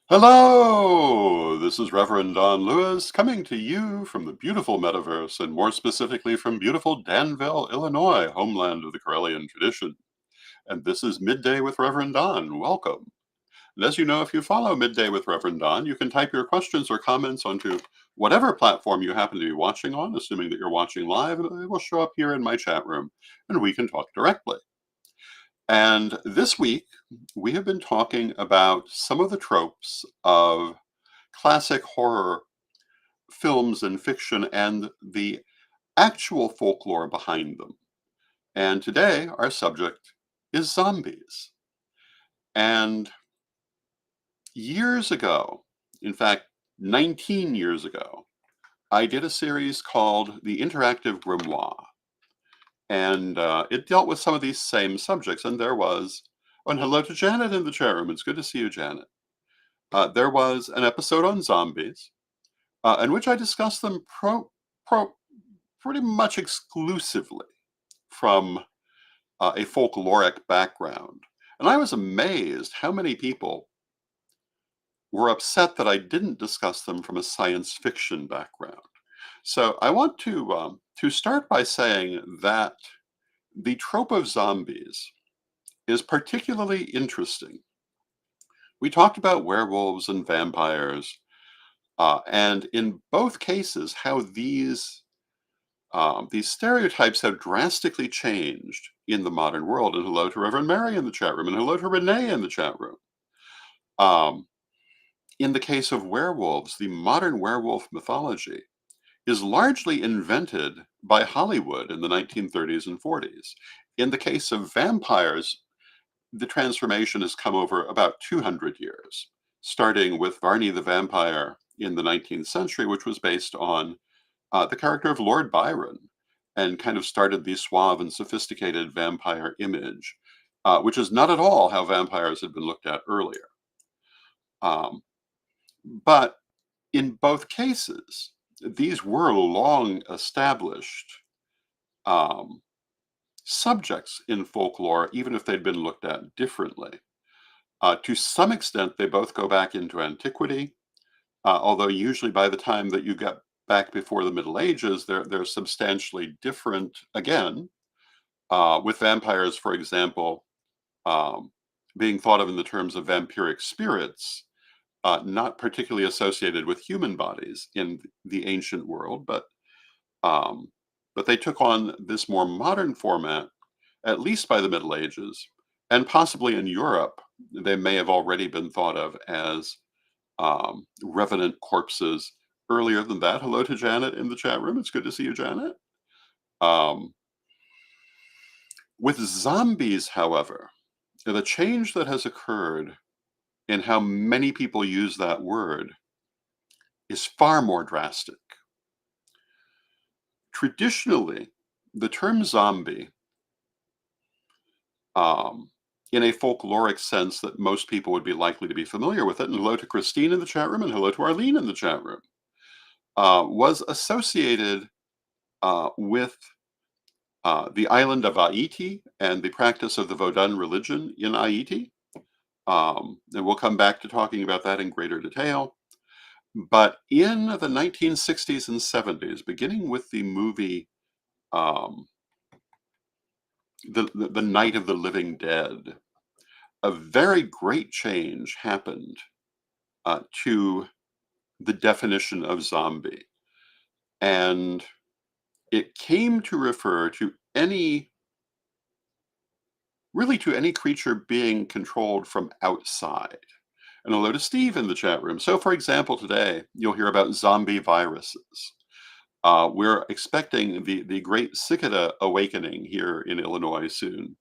Hello! This is Reverend Don Lewis coming to you from the beautiful metaverse and more specifically from beautiful Danville, Illinois, homeland of the Corellian tradition. And this is Midday with Reverend Don. Welcome. And as you know, if you follow Midday with Reverend Don, you can type your questions or comments onto whatever platform you happen to be watching on, assuming that you're watching live, and it will show up here in my chat room and we can talk directly. And this week, we have been talking about some of the tropes of classic horror films and fiction and the actual folklore behind them. And today, our subject is zombies. And years ago, in fact, 19 years ago, I did a series called The Interactive Grimoire. And it dealt with some of these same subjects. And there was, oh, and hello to Janet in the chat room. It's good to see you, Janet. There was an episode on zombies in which I discussed them pretty much exclusively from a folkloric background. And I was amazed how many people were upset that I didn't discuss them from a science fiction background. So I want to start by saying that the trope of zombies is particularly interesting. We talked about werewolves and vampires, and in both cases, how these stereotypes have drastically changed in the modern world. And hello to Reverend Mary in the chat room, and hello to Renee in the chat room. Um, in the case of werewolves, the modern werewolf mythology is largely invented by Hollywood in the 1930s and 40s. In the case of vampires, the transformation has come over about 200 years, starting with Varney the Vampire in the 19th century, which was based on the character of Lord Byron and kind of started the suave and sophisticated vampire image, which is not at all how vampires had been looked at earlier. Um, but in both cases, these were long established um, subjects in folklore, even if they'd been looked at differently. To some extent, they both go back into antiquity, although usually by the time that you get back before the Middle Ages, they're substantially different again, with vampires, for example, um, being thought of in the terms of vampiric spirits, not particularly associated with human bodies in the ancient world, um, but they took on this more modern format, at least by the Middle Ages, and possibly in Europe, they may have already been thought of as revenant corpses earlier than that. Hello to Janet in the chat room. It's good to see you, Janet. Um, with zombies, however, the change that has occurred in how many people use that word is far more drastic. Traditionally, the term zombie, um, in a folkloric sense that most people would be likely to be familiar with it, and hello to Christine in the chat room, and hello to Arlene in the chat room, was associated with the island of Haiti and the practice of the Vodun religion in Haiti. And we'll come back to talking about that in greater detail. But in the 1960s and 70s, beginning with the movie um, the Night of the Living Dead, a very great change happened to the definition of zombie. And it came to refer to really to any creature being controlled from outside. And hello to Steve in the chat room. So, for example, today you'll hear about zombie viruses. We're expecting the great cicada awakening here in Illinois soon.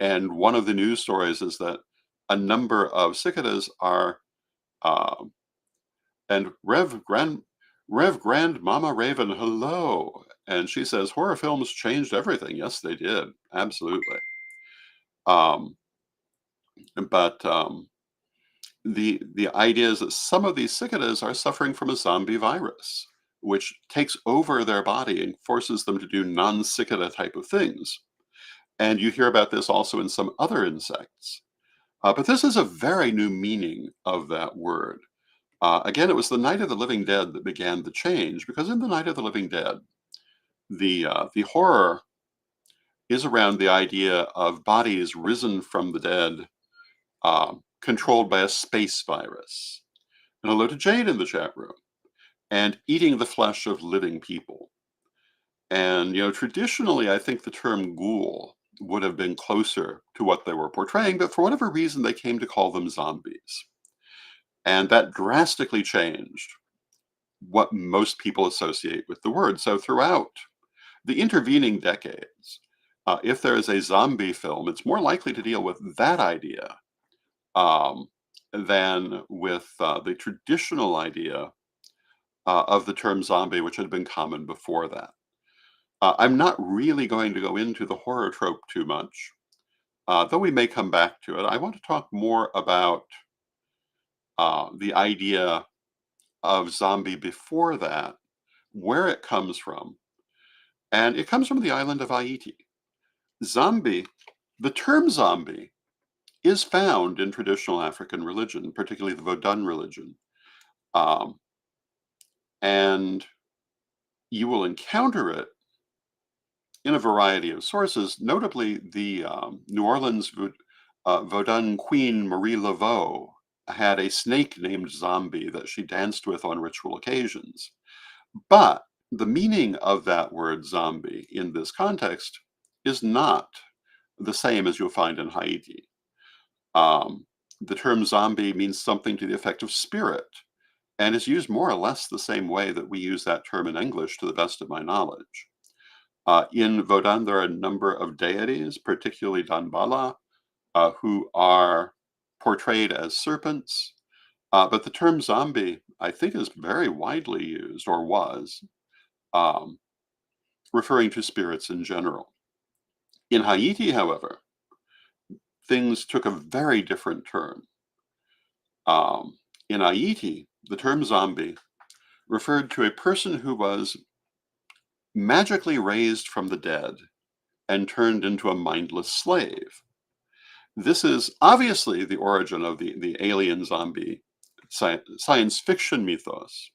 And one of the news stories is that a number of cicadas are, uh, and Rev Grandmama Raven, hello. And she says, horror films changed everything. Yes, they did. Absolutely. Um, but the idea is that some of these cicadas are suffering from a zombie virus, which takes over their body and forces them to do non-cicada type of things. And you hear about this also in some other insects. But this is a very new meaning of that word. Again, it was the Night of the Living Dead that began the change, because in the Night of the Living Dead, the horror is around the idea of bodies risen from the dead, controlled by a space virus. And hello to Jade in the chat room. And eating the flesh of living people. And, traditionally, I think the term ghoul would have been closer to what they were portraying, but for whatever reason, they came to call them zombies. And that drastically changed what most people associate with the word. So throughout the intervening decades, if there is a zombie film, it's more likely to deal with that idea um, than with the traditional idea of the term zombie, which had been common before that. I'm not really going to go into the horror trope too much, though we may come back to it. I want to talk more about the idea of zombie before that, where it comes from. And it comes from the island of Haiti. Zombie, the term zombie, is found in traditional African religion, particularly the Vodun religion. Um, and you will encounter it in a variety of sources, notably the New Orleans Vodun queen Marie Laveau had a snake named Zombie that she danced with on ritual occasions. But the meaning of that word zombie in this context is not the same as you'll find in Haiti. Um, the term zombie means something to the effect of spirit and is used more or less the same way that we use that term in English, to the best of my knowledge. In Vodun, there are a number of deities, particularly Danbala, who are portrayed as serpents. But the term zombie, I think, is very widely used, or was, um, referring to spirits in general. In Haiti, however, things took a very different turn. Um, in Haiti, the term zombie referred to a person who was magically raised from the dead and turned into a mindless slave. This is obviously the origin of the alien zombie science fiction mythos,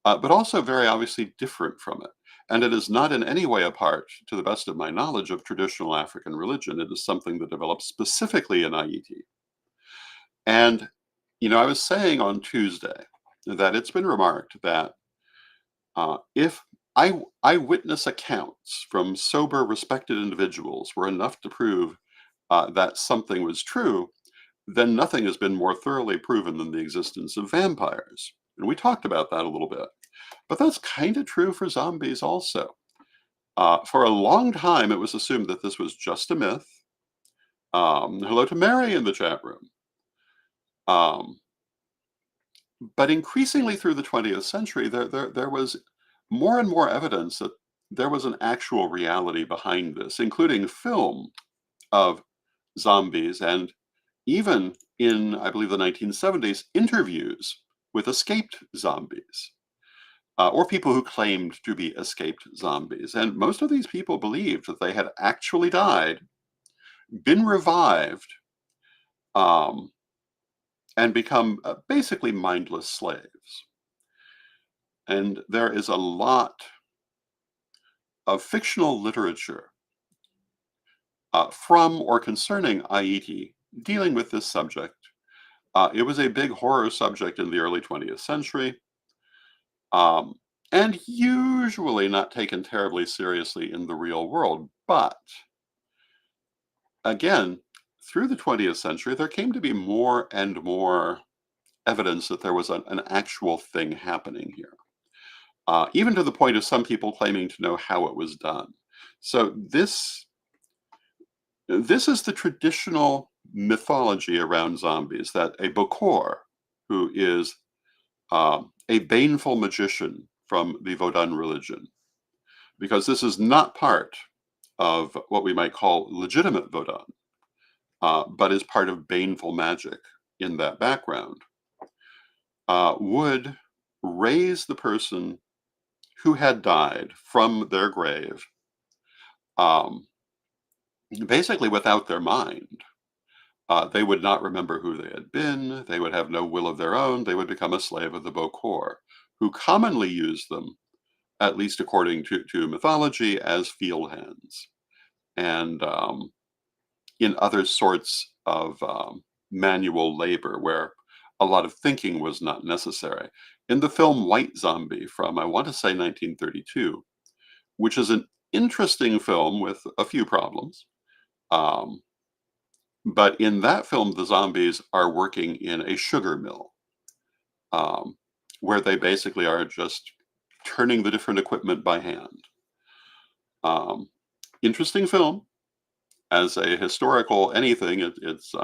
but also very obviously different from it. And it is not in any way a part, to the best of my knowledge, of traditional African religion. It is something that developed specifically in Haiti. And, I was saying on Tuesday that it's been remarked that if eyewitness accounts from sober, respected individuals were enough to prove that something was true, then nothing has been more thoroughly proven than the existence of vampires. And we talked about that a little bit. But that's kind of true for zombies also. For a long time, it was assumed that this was just a myth. Hello to Mary in the chat room. Um, but increasingly through the 20th century, there was more and more evidence that there was an actual reality behind this, including film of zombies, and even in, I believe, the 1970s, interviews with escaped zombies, or people who claimed to be escaped zombies. And most of these people believed that they had actually died, been revived, um, and become basically mindless slaves. And there is a lot of fictional literature from or concerning Haiti dealing with this subject. It was a big horror subject in the early 20th century, um, and usually not taken terribly seriously in the real world. But again, through the 20th century, there came to be more and more evidence that there was an actual thing happening here, even to the point of some people claiming to know how it was done. So this is the traditional mythology around zombies, that a Bokor, who is a baneful magician from the Vodun religion, because this is not part of what we might call legitimate Vodun, but is part of baneful magic in that background, would raise the person who had died from their grave, um, basically without their mind, They would not remember who they had been. They would have no will of their own. They would become a slave of the Bokor, who commonly used them, at least according to mythology, as field hands. And in other sorts of manual labor where a lot of thinking was not necessary. In the film White Zombie from, I want to say, 1932, which is an interesting film with a few problems. Um, but in that film, the zombies are working in a sugar mill, um, where they basically are just turning the different equipment by hand. Um, Interesting film as a historical anything. It's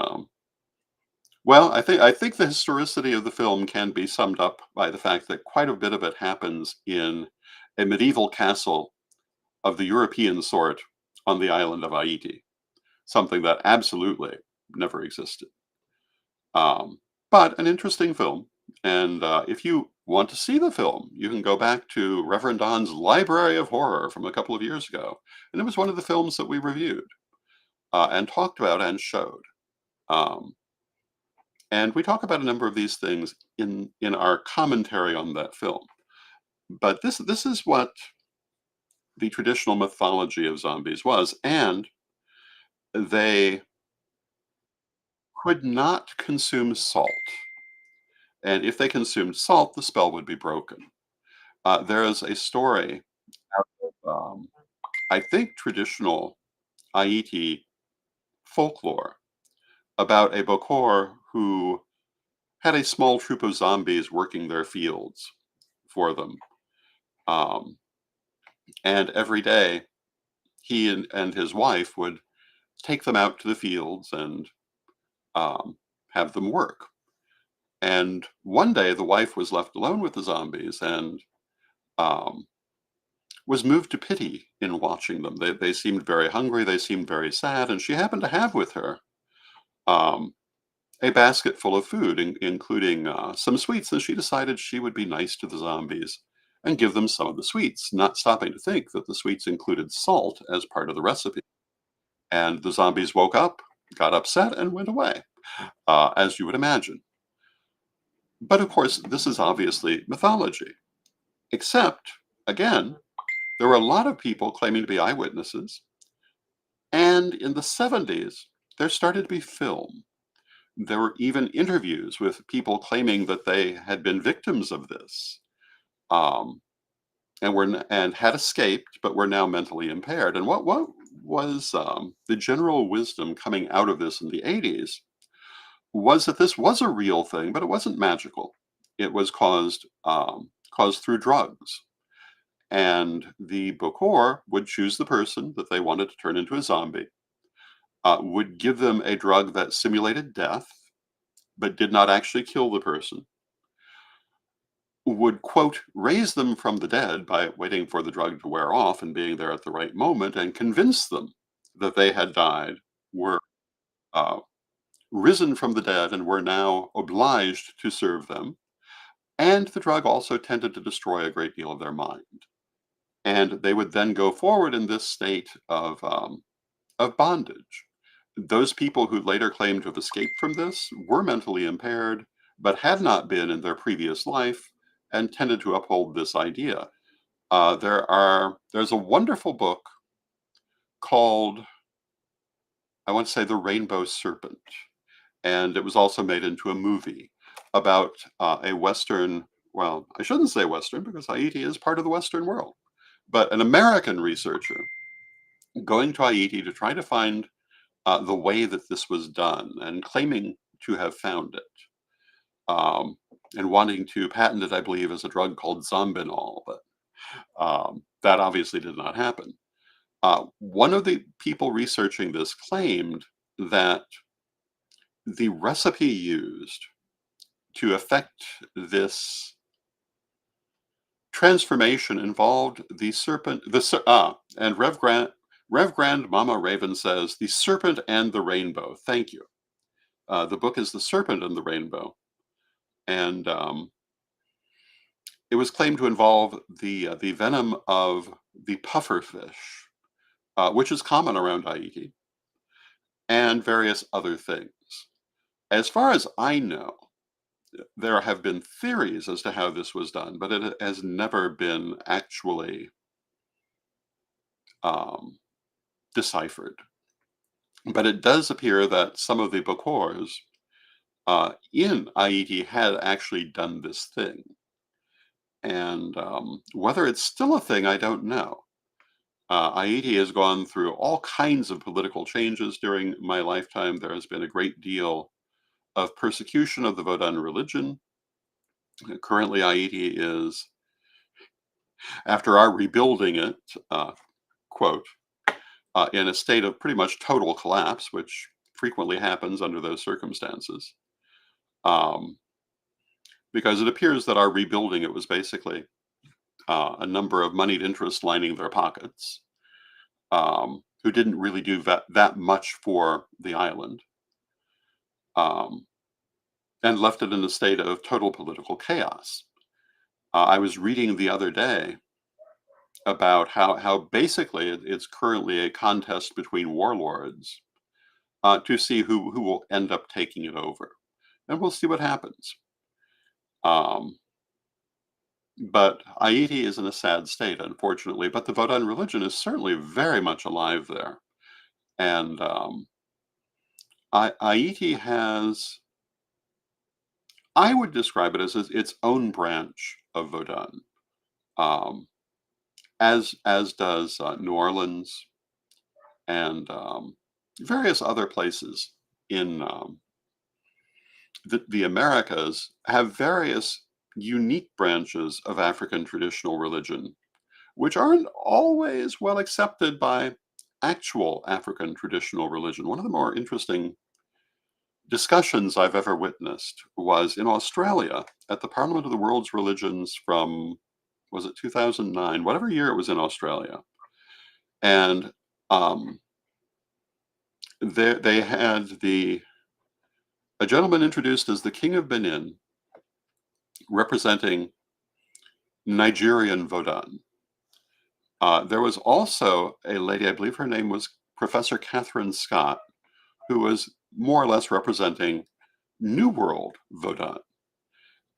well, I think the historicity of the film can be summed up by the fact that quite a bit of it happens in a medieval castle of the European sort on the island of Haiti, something that absolutely never existed. Um, but an interesting film. And if you want to see the film, you can go back to Reverend Don's Library of Horror from a couple of years ago. And it was one of the films that we reviewed and talked about and showed. Um, and we talk about a number of these things in our commentary on that film. But this is what the traditional mythology of zombies was, and they could not consume salt. And if they consumed salt, the spell would be broken. There is a story out of, I think, traditional Haiti folklore about a Bokor who had a small troop of zombies working their fields for them. Um, and every day, he and his wife would take them out to the fields and um, have them work. And one day, the wife was left alone with the zombies and um, was moved to pity in watching them. They seemed very hungry, they seemed very sad, and she happened to have with her um, a basket full of food, including some sweets, and she decided she would be nice to the zombies and give them some of the sweets, not stopping to think that the sweets included salt as part of the recipe. And the zombies woke up, got upset, and went away, as you would imagine. But of course, this is obviously mythology, except, again, there were a lot of people claiming to be eyewitnesses. And in the 70s, there started to be film. There were even interviews with people claiming that they had been victims of this, um, and had escaped, but were now mentally impaired. And what was the general wisdom coming out of this in the 80s was that this was a real thing, but it wasn't magical. It was caused through drugs. And the Bokor would choose the person that they wanted to turn into a zombie, would give them a drug that simulated death, but did not actually kill the person, would, quote, raise them from the dead by waiting for the drug to wear off and being there at the right moment, and convince them that they had died, were uh, risen from the dead, and were now obliged to serve them. And the drug also tended to destroy a great deal of their mind. And they would then go forward in this state of bondage. Those people who later claimed to have escaped from this were mentally impaired, but had not been in their previous life, and tended to uphold this idea. There's a wonderful book called, I want to say, The Rainbow Serpent, and it was also made into a movie about a Western. Well, I shouldn't say Western because Haiti is part of the Western world, but an American researcher going to Haiti to try to find the way that this was done and claiming to have found it, um, and wanting to patent it, I believe, as a drug called Zombinol, but that obviously did not happen. One of the people researching this claimed that the recipe used to effect this transformation involved the serpent, and Rev Grand Mama Raven says, the serpent and the rainbow. Thank you. The book is The Serpent and the Rainbow. And it was claimed to involve the venom of the pufferfish, which is common around Haiti, and various other things. As far as I know, there have been theories as to how this was done, but it has never been actually um, deciphered. But it does appear that some of the Bokors in Haiti had actually done this thing. And whether it's still a thing, I don't know. Haiti has gone through all kinds of political changes during my lifetime. There has been a great deal of persecution of the Vodun religion. Currently, Haiti is, after our rebuilding it, uh, quote, in a state of pretty much total collapse, which frequently happens under those circumstances. Um, because it appears that our rebuilding it was basically a number of moneyed interests lining their pockets, who didn't really do that much for the island, um, and left it in a state of total political chaos. I was reading the other day about how basically it's currently a contest between warlords to see who will end up taking it over, and we'll see what happens. Um, but Haiti is in a sad state, unfortunately. But the Vodun religion is certainly very much alive there, and Haiti has, I would describe it as its own branch of Vodun, um, as does New Orleans and various other places in the Americas have various unique branches of African traditional religion, which aren't always well accepted by actual African traditional religion. One of the more interesting discussions I've ever witnessed was in Australia at the Parliament of the World's Religions from, was it 2009, whatever year it was in Australia. And um, they had a gentleman introduced as the King of Benin, representing Nigerian Vodun. There was also a lady, I believe her name was Professor Catherine Scott, who was more or less representing New World Vodun.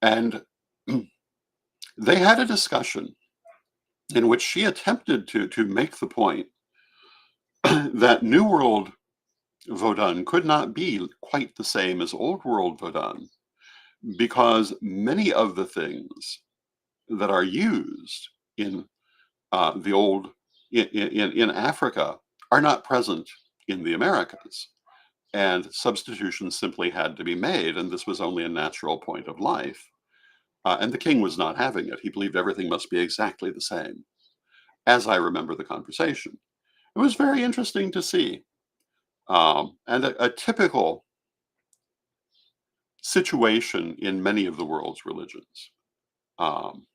And they had a discussion in which she attempted to make the point that New World Vodun could not be quite the same as Old World Vodun because many of the things that are used in the old in Africa are not present in the Americas, and substitutions simply had to be made, and this was only a natural point of life. And the king was not having it. He believed everything must be exactly the same, as I remember the conversation. It was very interesting to see, and a typical situation in many of the world's religions. Um,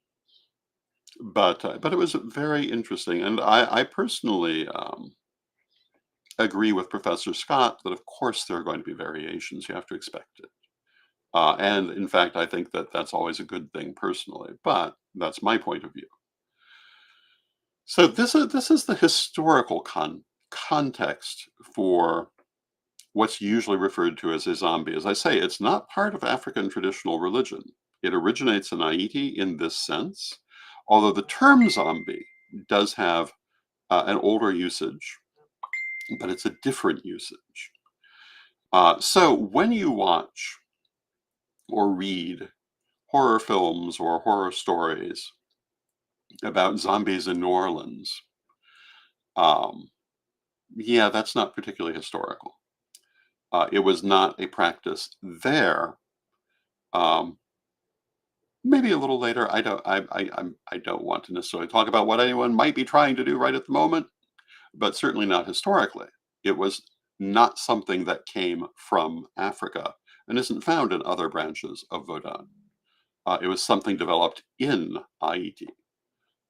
but it was very interesting, and I personally agree with Professor Scott that of course there are going to be variations. You have to expect it, and in fact, I think that that's always a good thing personally. But that's my point of view. So this is the historical context for what's usually referred to as a zombie. As I say, it's not part of African traditional religion. It originates in Haiti in this sense, although the term zombie does have an older usage, but it's a different usage. So when you watch or read horror films or horror stories about zombies in New Orleans, um, yeah, that's not particularly historical. It was not a practice there. Um, Maybe a little later. I don't want to necessarily talk about what anyone might be trying to do right at the moment, but certainly not historically. It was not something that came from Africa and isn't found in other branches of Vodun. It was something developed in Haiti,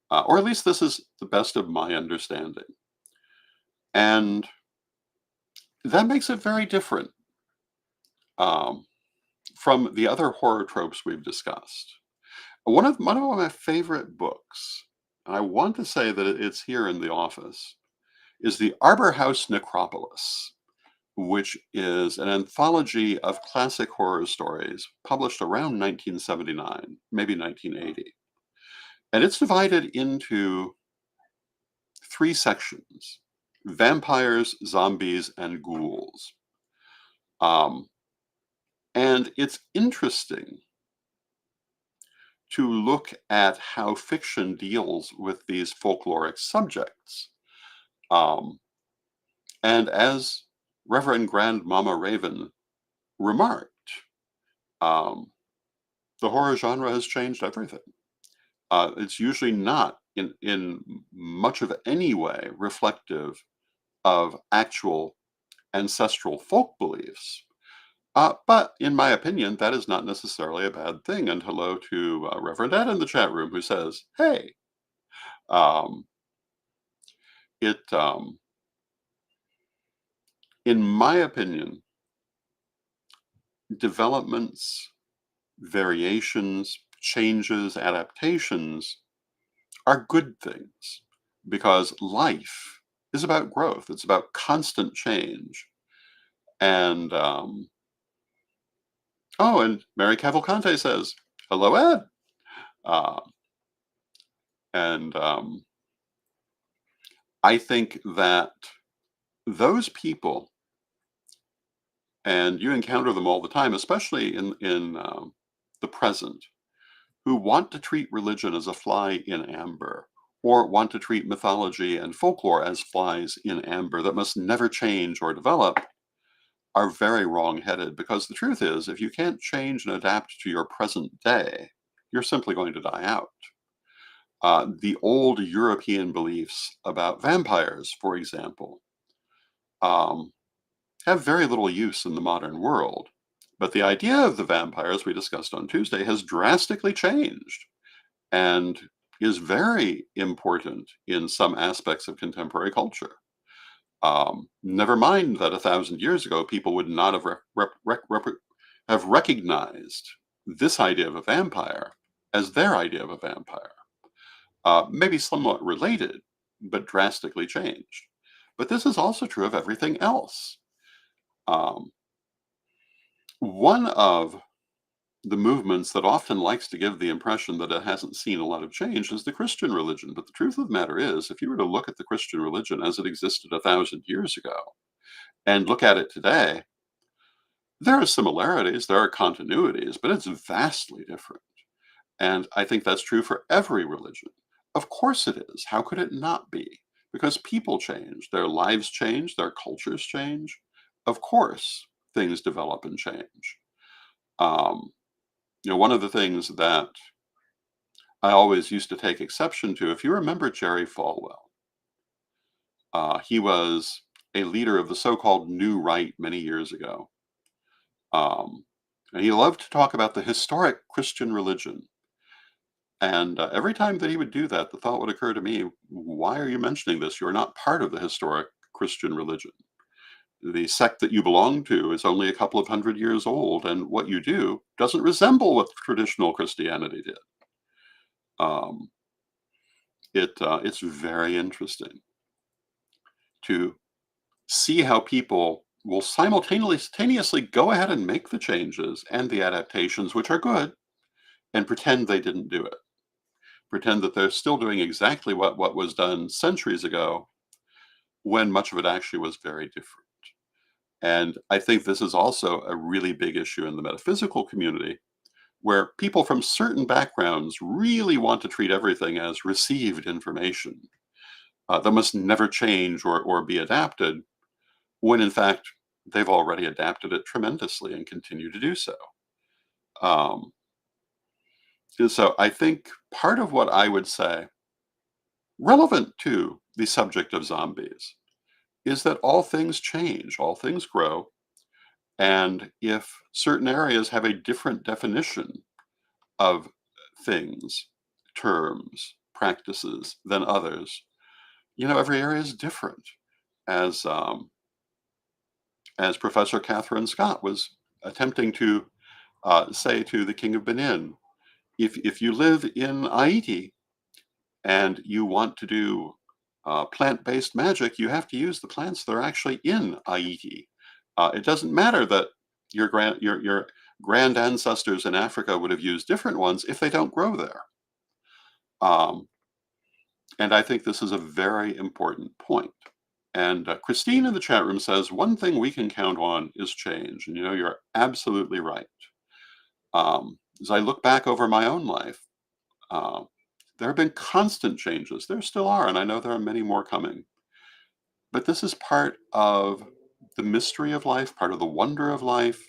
or at least this is the best of my understanding. And that makes it very different um, from the other horror tropes we've discussed. One of my favorite books, and I want to say that it's here in the office, is the Arbor House Necropolis which is an anthology of classic horror stories published around 1979, maybe 1980. And it's divided into three sections: vampires, zombies, and ghouls. Um, and it's interesting to look at how fiction deals with these folkloric subjects. Um, and as Reverend Grandmama Raven remarked, um, the horror genre has changed everything. It's usually not in much of any way reflective of actual ancestral folk beliefs. But in my opinion, that is not necessarily a bad thing. And hello to Reverend Ed in the chat room who says, hey, um, it, in my opinion, developments, variations, changes, adaptations are good things because life is about growth. It's about constant change. And, oh, and Mary Cavalcante says, hello, Ed. Uh, and I think that those people, and you encounter them all the time, especially in the present, who want to treat religion as a fly in amber, or want to treat mythology and folklore as flies in amber that must never change or develop, are very wrong-headed. Because the truth is, if you can't change and adapt to your present day, you're simply going to die out. The old European beliefs about vampires, for example, um, have very little use in the modern world. But the idea of the vampire, as we discussed on Tuesday, has drastically changed and is very important in some aspects of contemporary culture. Never mind that 1,000 years ago, people would not have have recognized this idea of a vampire as their idea of a vampire. Maybe somewhat related, but drastically changed. But this is also true of everything else. Um, one of the movements that often likes to give the impression that it hasn't seen a lot of change is the Christian religion. But the truth of the matter is, if you were to look at the Christian religion as it existed 1,000 years ago and look at it today, there are similarities, there are continuities, but it's vastly different. And I think that's true for every religion. Of course it is. How could it not be? Because people change, their lives change, their cultures change. Of course, things develop and change. Um, one of the things that I always used to take exception to, if you remember Jerry Falwell, he was a leader of the so-called New Right many years ago. And he loved to talk about the historic Christian religion. And every time that he would do that, the thought would occur to me, why are you mentioning this? You're not part of the historic Christian religion. The sect that you belong to is only a couple of 100 years old, and what you do doesn't resemble what traditional Christianity did. Um, it's very interesting to see how people will simultaneously go ahead and make the changes and the adaptations, which are good, and pretend they didn't do it. Pretend that they're still doing exactly what was done centuries ago, when much of it actually was very different. And I think this is also a really big issue in the metaphysical community, where people from certain backgrounds really want to treat everything as received information that must never change or be adapted, when in fact they've already adapted it tremendously and continue to do so. Um, and so I think part of what I would say, relevant to the subject of zombies, is that all things change, all things grow, and if certain areas have a different definition of things, terms, practices than others, every area is different. As as Professor Catherine Scott was attempting to say to the King of Benin, if you live in Haiti and you want to do plant-based magic, you have to use the plants that are actually in Haiti. It doesn't matter that your grand ancestors in Africa would have used different ones if they don't grow there. Um, and I think this is a very important point. And Christine in the chat room says, one thing we can count on is change. And you're absolutely right. As I look back over my own life, uh, there have been constant changes. There still are, and I know there are many more coming. But this is part of the mystery of life, part of the wonder of life,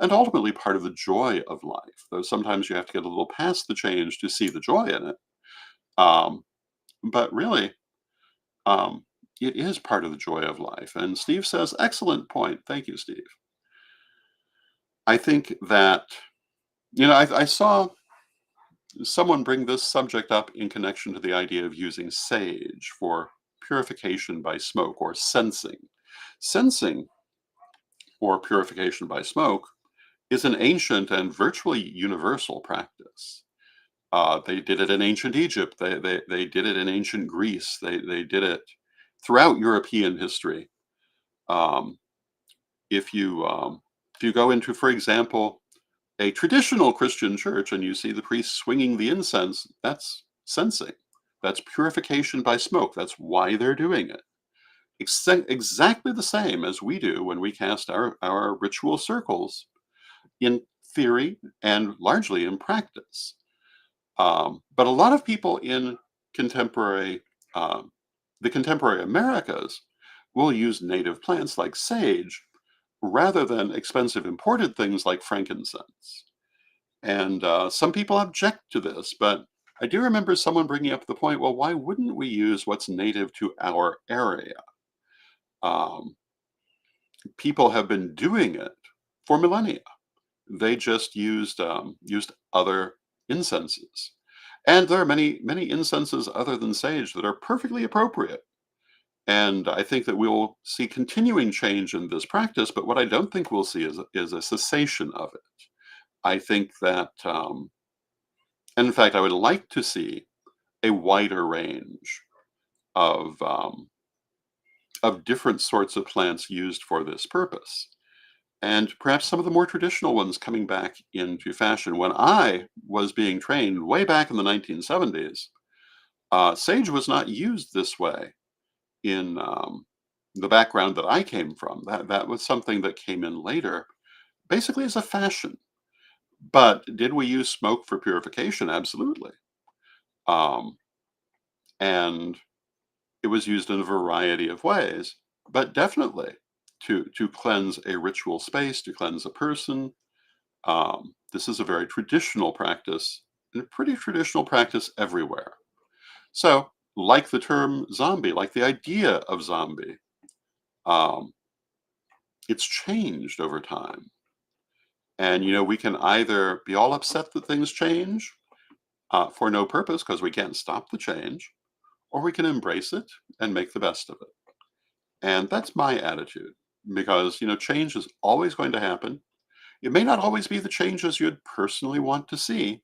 and ultimately part of the joy of life. Though sometimes you have to get a little past the change to see the joy in it. Um, but really, um, it is part of the joy of life. And Steve says, excellent point. Thank you, Steve. I think that, I saw someone bring this subject up in connection to the idea of using sage for purification by smoke or sensing. Sensing or purification by smoke is an ancient and virtually universal practice. They did it in ancient Egypt. They did it in ancient Greece. They did it throughout European history. Um, if you go into, for example, a traditional Christian church and you see the priest swinging the incense, that's sensing. That's purification by smoke. That's why they're doing it. Exactly the same as we do when we cast our ritual circles in theory and largely in practice. But a lot of people in contemporary, um, the contemporary Americas will use native plants like sage rather than expensive imported things like frankincense. And some people object to this, but I do remember someone bringing up the point, well, why wouldn't we use what's native to our area? Um, People have been doing it for millennia. They just used other incenses. And there are many incenses other than sage that are perfectly appropriate. And I think that we'll see continuing change in this practice, but what I don't think we'll see is a cessation of it. I think that, and in fact, I would like to see a wider range of different sorts of plants used for this purpose. And perhaps some of the more traditional ones coming back into fashion. When I was being trained way back in the 1970s, sage was not used this way in the background that I came from. That was something that came in later, basically as a fashion. But did we use smoke for purification? Absolutely. Um, and it was used in a variety of ways, but definitely to cleanse a ritual space, to cleanse a person. This is a very traditional practice, and a pretty traditional practice everywhere. So, like the term zombie, like the idea of zombie, um, it's changed over time. And we can either be all upset that things change for no purpose because we can't stop the change, or we can embrace it and make the best of it. And that's my attitude because change is always going to happen. It may not always be the changes you'd personally want to see,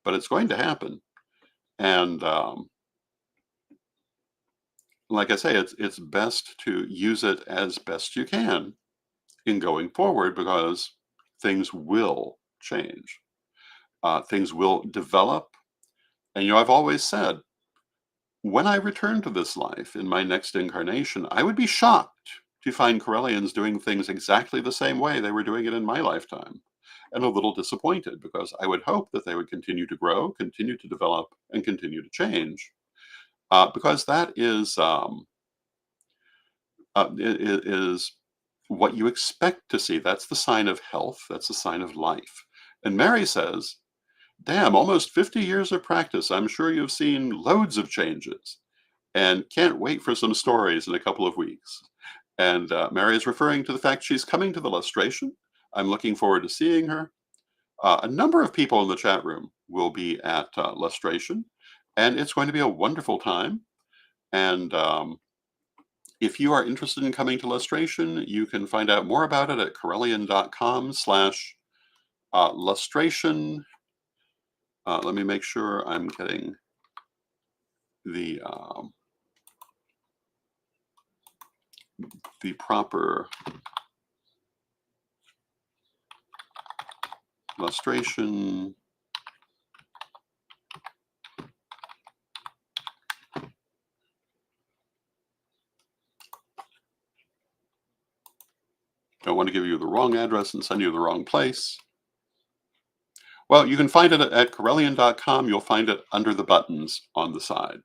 but it's going to happen. And like I say, it's best to use it as best you can in going forward because things will change. Things will develop. And I've always said, when I return to this life in my next incarnation, I would be shocked to find Corellians doing things exactly the same way they were doing it in my lifetime. And a little disappointed because I would hope that they would continue to grow, continue to develop, and continue to change. Because that is what you expect to see. That's the sign of health. That's the sign of life. And Mary says, damn, almost 50 years of practice. I'm sure you've seen loads of changes and can't wait for some stories in a couple of weeks. And Mary is referring to the fact she's coming to the lustration. I'm looking forward to seeing her. A number of people in the chat room will be at lustration, and it's going to be a wonderful time. And if you are interested in coming to lustration, you can find out more about it at Corellian.com/lustration. Let me make sure I'm getting the proper lustration. Don't want to give you the wrong address and send you the wrong place. Well, you can find it at Corellian.com. You'll find it under the buttons on the side.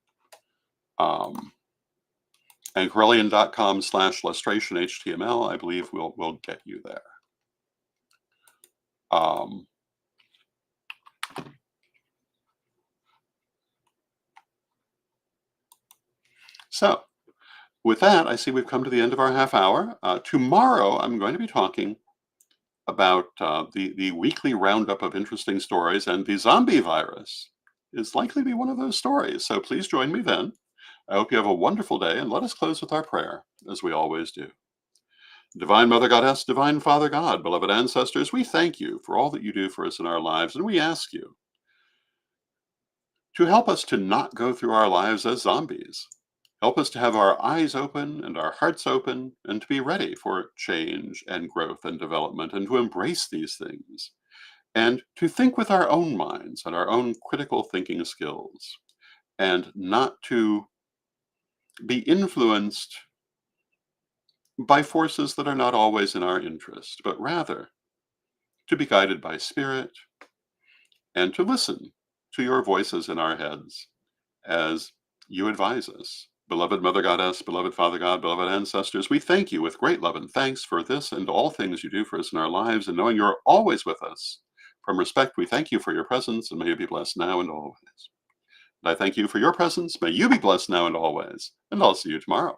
And Corellian.com/lustration HTML, I believe will get you there. So with that, I see we've come to the end of our half hour. Tomorrow, I'm going to be talking about the weekly roundup of interesting stories, and the zombie virus is likely to be one of those stories. So please join me then. I hope you have a wonderful day, and let us close with our prayer, as we always do. Divine Mother Goddess, Divine Father God, beloved ancestors, we thank you for all that you do for us in our lives, and we ask you to help us to not go through our lives as zombies. Help us to have our eyes open and our hearts open, and to be ready for change and growth and development, and to embrace these things, and to think with our own minds and our own critical thinking skills, and not to be influenced by forces that are not always in our interest, but rather to be guided by spirit and to listen to your voices in our heads as you advise us. Beloved Mother Goddess, beloved Father God, beloved ancestors, we thank you with great love and thanks for this and all things you do for us in our lives, and knowing you're always with us. From respect, we thank you for your presence, and may you be blessed now and always. And I thank you for your presence. May you be blessed now and always. And I'll see you tomorrow.